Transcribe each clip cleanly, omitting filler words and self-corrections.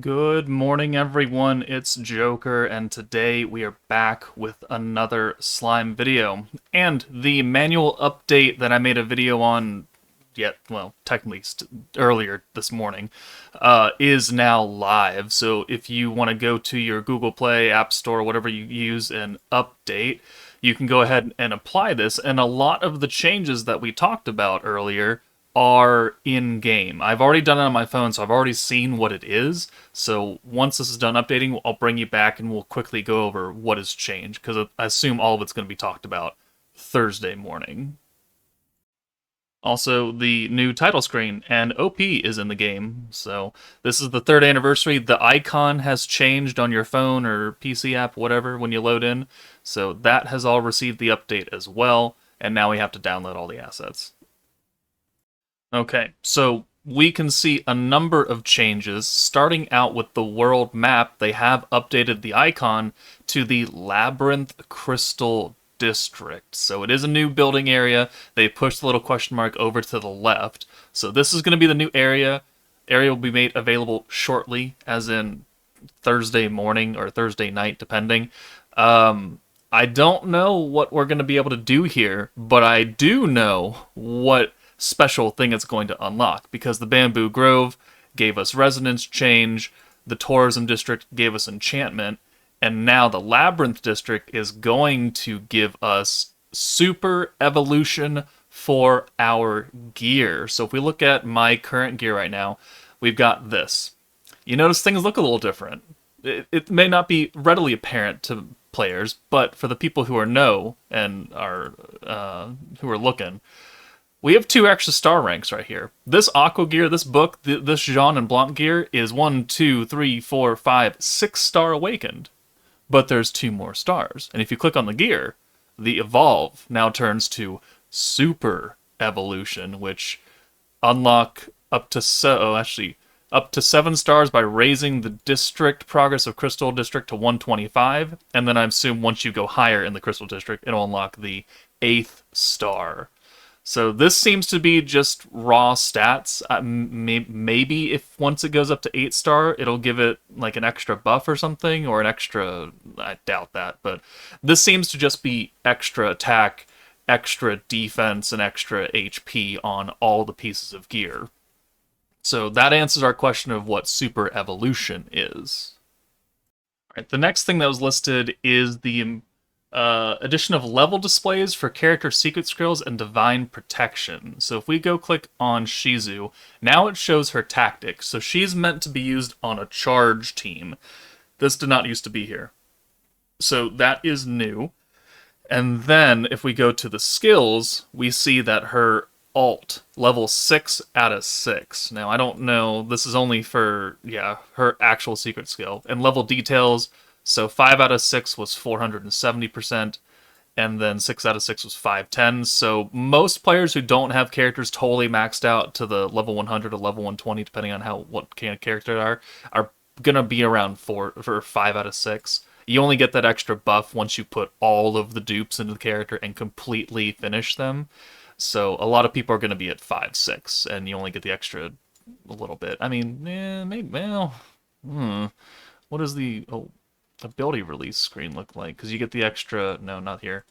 Good morning, everyone. It's Joker, and today we are back with another slime video. And the manual update that I made a video on technically earlier this morning, is now live. So if you want to go to your Google Play, App Store, whatever you use, and update, you can go ahead and apply this. And a lot of the changes that we talked about earlier are in game. I've already done it on my phone, so I've already seen what it is. So once this is done updating, I'll bring you back and we'll quickly go over what has changed, because I assume all of it's going to be talked about Thursday morning. Also, the new title screen and OP is in the game. So this is the third anniversary. The icon has changed on your phone or PC app, whatever, when you load in. So that has all received the update as well. And now we have to download all the assets. Okay, so we can see a number of changes. Starting out with the world map, they have updated the icon to the Labyrinth Crystal District. So it is a new building area. They pushed the little question mark over to the left. So this is going to be the new area. Area will be made available shortly, as in Thursday morning or Thursday night, depending. I don't know what we're going to be able to do here, but I do know what special thing it's going to unlock, because the Bamboo Grove gave us resonance change, the Tourism District gave us enchantment, and now the Labyrinth District is going to give us super evolution for our gear. So if we look at my current gear right now, we've got this. You notice things look a little different. It may not be readily apparent to players, but for the people who know and are who are looking, we have 2 extra star ranks right here. This Aqua gear, this book, this Jean and Blanc gear is 1, 2, 3, 4, 5, 6 star awakened. But there's 2 more stars. And if you click on the gear, the evolve now turns to super evolution, which unlock up to up to 7 stars by raising the district progress of Crystal District to 125. And then I assume once you go higher in the Crystal District, it'll unlock the 8th star. So this seems to be just raw stats. Maybe if once it goes up to 8 star, it'll give it like an extra buff or something, or an extra. I doubt that, but this seems to just be extra attack, extra defense, and extra HP on all the pieces of gear. So that answers our question of what super evolution is. All right, the next thing that was listed is the addition of level displays for character secret skills and divine protection. So if we go click on Shizu, now it shows her tactics. So she's meant to be used on a charge team. This did not used to be here. So that is new. And then if we go to the skills, we see that her alt, level 6 out of 6. Now I don't know, this is only for, her actual secret skill. And level details, so 5 out of 6 was 470%, and then 6 out of 6 was 510. So most players who don't have characters totally maxed out to the level 100 or level 120, depending on what kind of character they are going to be around 4 or 5 out of 6. You only get that extra buff once you put all of the dupes into the character and completely finish them. So a lot of people are going to be at 5, 6, and you only get the extra a little bit. I mean, maybe, well, what is the ability release screen look like? Because you get the extra, no, not here.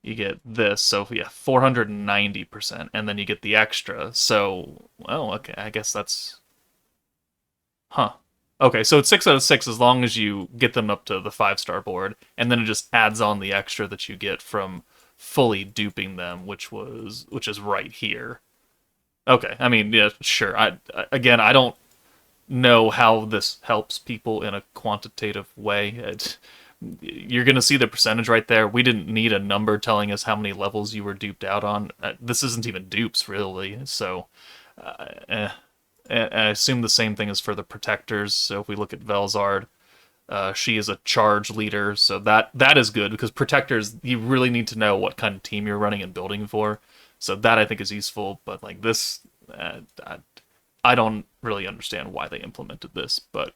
You get this, so yeah, 490%, and then you get the extra. So, well, okay, I guess that's, Okay, so it's 6 out of 6 as long as you get them up to the 5-star board, and then it just adds on the extra that you get from fully duping them, which is right here. Okay, I mean, yeah, sure. Again, I don't know how this helps people in a quantitative way. You're going to see the percentage right there. We didn't need a number telling us how many levels you were duped out on. This isn't even dupes, really. So, I assume the same thing is for the protectors. So if we look at Velzard, she is a charge leader. So that is good, because protectors, you really need to know what kind of team you're running and building for. So that I think is useful. But like this, I don't really understand why they implemented this, but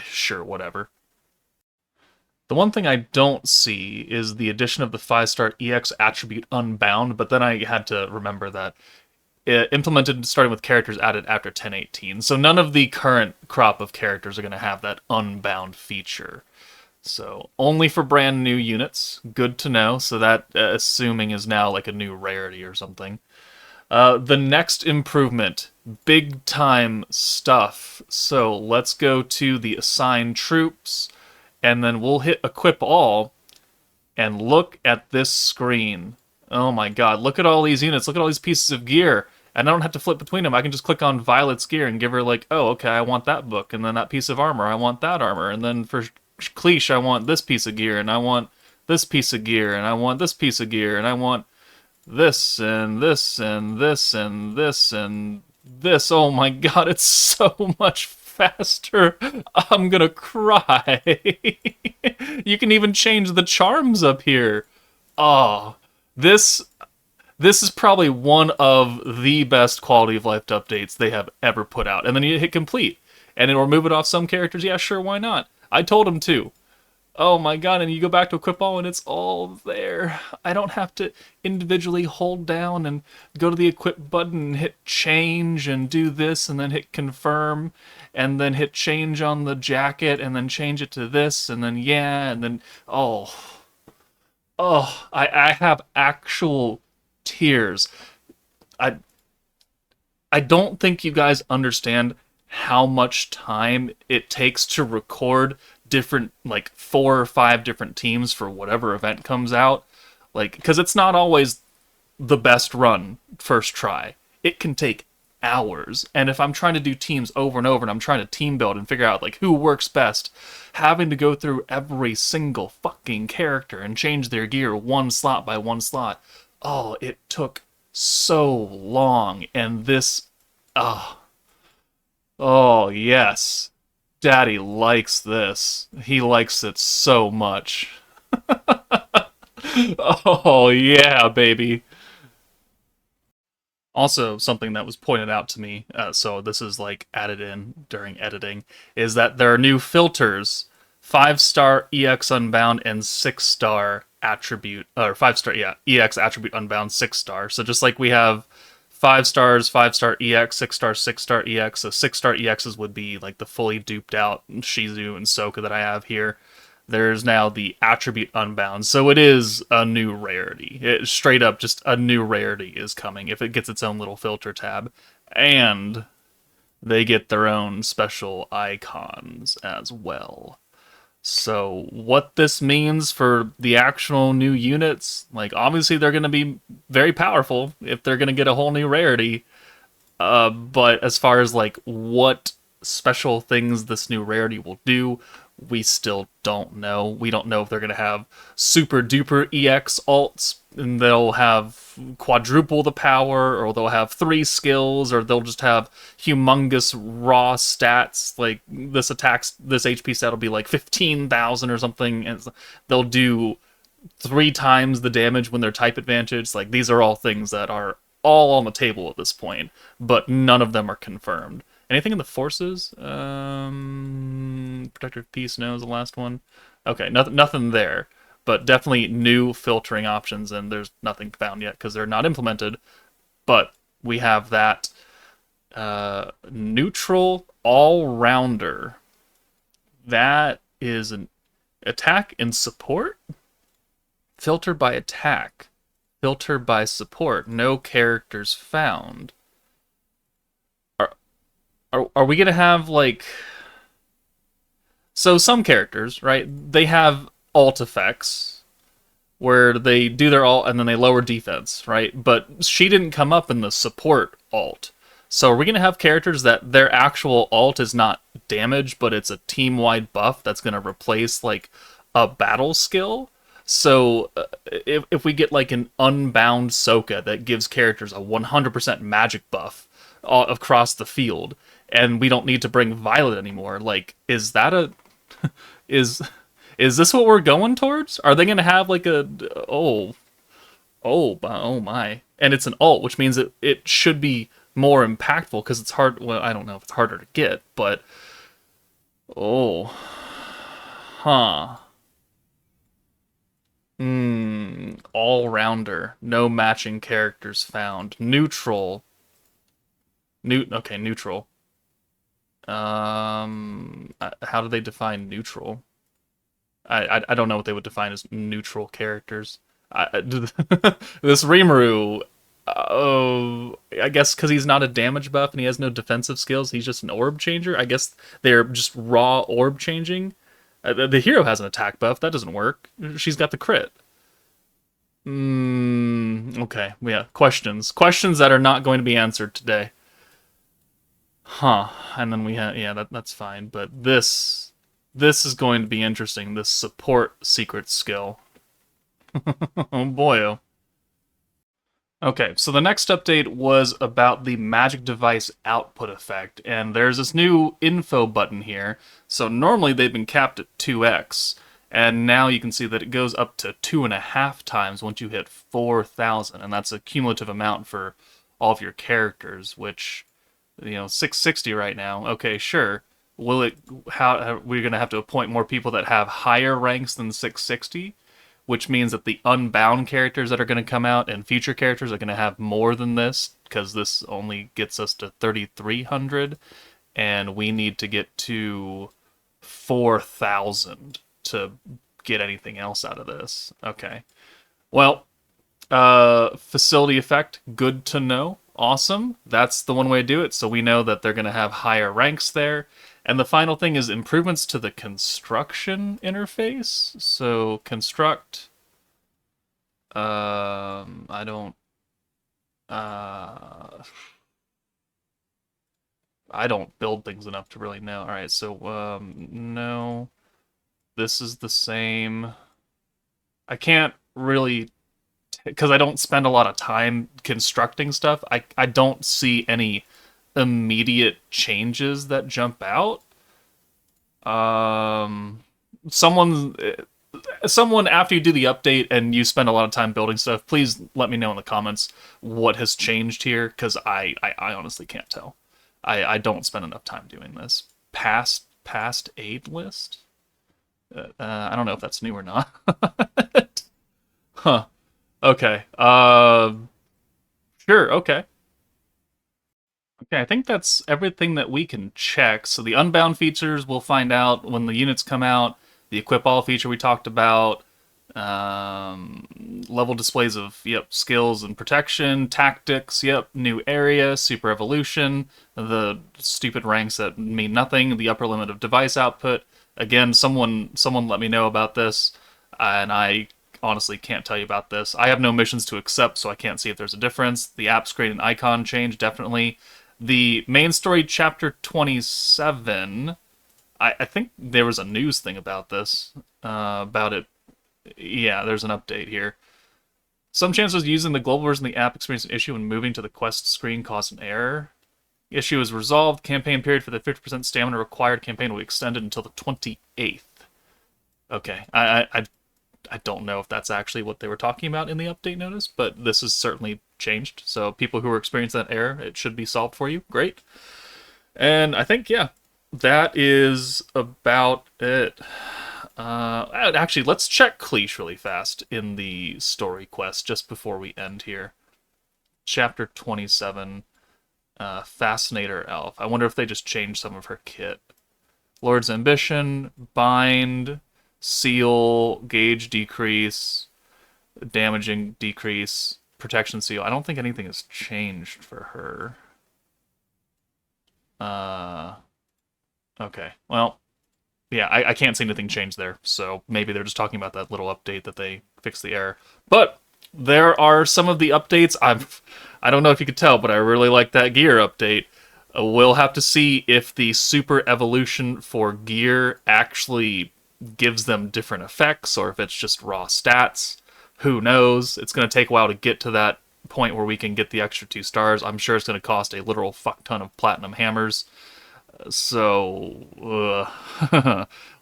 sure, whatever. The one thing I don't see is the addition of the 5-star EX attribute Unbound, but then I had to remember that it implemented starting with characters added after 1018. So none of the current crop of characters are going to have that unbound feature. So only for brand new units. Good to know. So that, assuming, is now like a new rarity or something. The next improvement, big time stuff. So let's go to the assigned troops, and then we'll hit equip all, and look at this screen. Oh my god, look at all these units, look at all these pieces of gear. And I don't have to flip between them. I can just click on Violet's gear and give her like, oh, okay, I want that book, and then that piece of armor, I want that armor, and then for Cleash, I want this piece of gear, and I want this piece of gear, and I want this piece of gear, and I want this, and this, and this, and this, and this. Oh my god, it's so much faster. I'm gonna cry. You can even change the charms up here. Oh, this is probably one of the best quality of life updates they have ever put out. And then you hit complete, and it'll remove it off some characters. Yeah, sure, why not? I told him to. Oh my god, and you go back to equip all and it's all there. I don't have to individually hold down and go to the equip button and hit change and do this and then hit confirm and then hit change on the jacket and then change it to this and then yeah and then I have actual tears. I I don't think you guys understand how much time it takes to record different, like 4 or 5 different teams for whatever event comes out. Like, because it's not always the best run first try. It can take hours. And if I'm trying to do teams over and over and I'm trying to team build and figure out like who works best, having to go through every single fucking character and change their gear one slot by one slot, oh, it took so long. And this, oh yes, Daddy likes this. He likes it so much. Oh yeah, baby. Also, something that was pointed out to me, so this is like added in during editing, is that there are new filters: 5-star EX Unbound and 6-star attribute, or 5-star, yeah, EX attribute Unbound 6-star. So just like we have 5 stars, 5-star EX, 6-star, 6-star EX. So 6-star EXs would be like the fully duped out Shizu and Soka that I have here. There's now the attribute Unbound, so it is a new rarity. It, straight up, just a new rarity is coming if it gets its own little filter tab. And they get their own special icons as well. So what this means for the actual new units, like obviously they're going to be very powerful if they're going to get a whole new rarity. But as far as like what special things this new rarity will do, we still don't know. We don't know if they're going to have super duper EX alts and they'll have quadruple the power, or they'll have 3 skills, or they'll just have humongous raw stats. Like this HP stat will be like 15,000 or something, and they'll do 3 times the damage when they're type advantage. Like these are all things that are all on the table at this point, but none of them are confirmed. Anything in the forces? Protector of Peace, no, is the last one. Okay, nothing there. But definitely new filtering options, and there's nothing found yet because they're not implemented. But we have that neutral all-rounder. That is an attack and support? Filter by attack. Filter by support. No characters found. Are we going to have, like... So some characters, right, they have alt effects where they do their alt and then they lower defense, right? But she didn't come up in the support alt. So are we going to have characters that their actual alt is not damage, but it's a team-wide buff that's going to replace, like, a battle skill? So if we get, like, an Unbound Soka that gives characters a 100% magic buff across the field, and we don't need to bring Violet anymore, like, is that a... is this what we're going towards? Are they going to have, like, a... Oh my. And it's an alt, which means it should be more impactful, because it's hard... Well, I don't know if it's harder to get, but... Oh. Huh. All-rounder. No matching characters found. Neutral. Okay, neutral. How do they define neutral? I don't know what they would define as neutral characters. This Rimuru, I guess because he's not a damage buff and he has no defensive skills, he's just an orb changer. I guess they're just raw orb changing. The hero has an attack buff. That doesn't work. She's got the crit. Okay. Yeah. Questions. Questions that are not going to be answered today. Huh. And then we have, yeah, that's fine. But this is going to be interesting. This support secret skill. Oh boy. Oh. Okay, so the next update was about the magic device output effect, and there's this new info button here. So normally they've been capped at 2x, and now you can see that it goes up to 2.5 times once you hit 4,000, and that's a cumulative amount for all of your characters, which, 660 right now. Okay, sure. Will it? How we're gonna have to appoint more people that have higher ranks than 660? Which means that the unbound characters that are going to come out and future characters are going to have more than this, because this only gets us to 3,300, and we need to get to 4,000 to get anything else out of this. Okay. Well, facility effect, good to know. Awesome. That's the one way to do it, so we know that they're going to have higher ranks there. And the final thing is improvements to the construction interface. So construct. I don't. I don't build things enough to really know. All right, so no, this is the same. I can't really, because I don't spend a lot of time constructing stuff. I don't see any immediate changes that jump out. Someone after you do the update and you spend a lot of time building stuff, please let me know in the comments what has changed here, because I honestly can't tell. I don't spend enough time doing this. Past aid list? I don't know if that's new or not. Huh. Okay. Sure, okay. Okay, I think that's everything that we can check. So the unbound features we'll find out when the units come out. The equip all feature we talked about. Level displays of, skills and protection. Tactics, new area. Super evolution. The stupid ranks that mean nothing. The upper limit of device output. Again, someone let me know about this. And I honestly can't tell you about this. I have no missions to accept, so I can't see if there's a difference. The app screen and icon change, definitely. The main story, chapter 27, I think there was a news thing about this, about it. Yeah, there's an update here. Some chances using the global version of the app experienced an issue when moving to the quest screen caused an error. Issue is resolved. Campaign period for the 50% stamina required campaign will be extended until the 28th. Okay, I don't know if that's actually what they were talking about in the update notice, but this is certainly changed. So people who are experiencing that error, it should be solved for you. Great. And I think, yeah, that is about it. Actually, let's check Cleash really fast in the story quest just before we end here. Chapter 27, Fascinator Elf. I wonder if they just changed some of her kit. Lord's Ambition, Bind, Seal, Gauge decrease, Damaging decrease, Protection seal. I don't think anything has changed for her. Okay. Well, yeah, I can't see anything change there, so maybe they're just talking about that little update that they fixed the error. But there are some of the updates. I don't know if you could tell, but I really like that gear update. We'll have to see if the super evolution for gear actually gives them different effects, or if it's just raw stats. Who knows? It's going to take a while to get to that point where we can get the extra 2 stars. I'm sure it's going to cost a literal fuck ton of platinum hammers. So,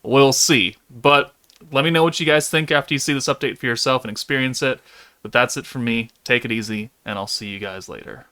we'll see. But let me know what you guys think after you see this update for yourself and experience it. But that's it from me. Take it easy, and I'll see you guys later.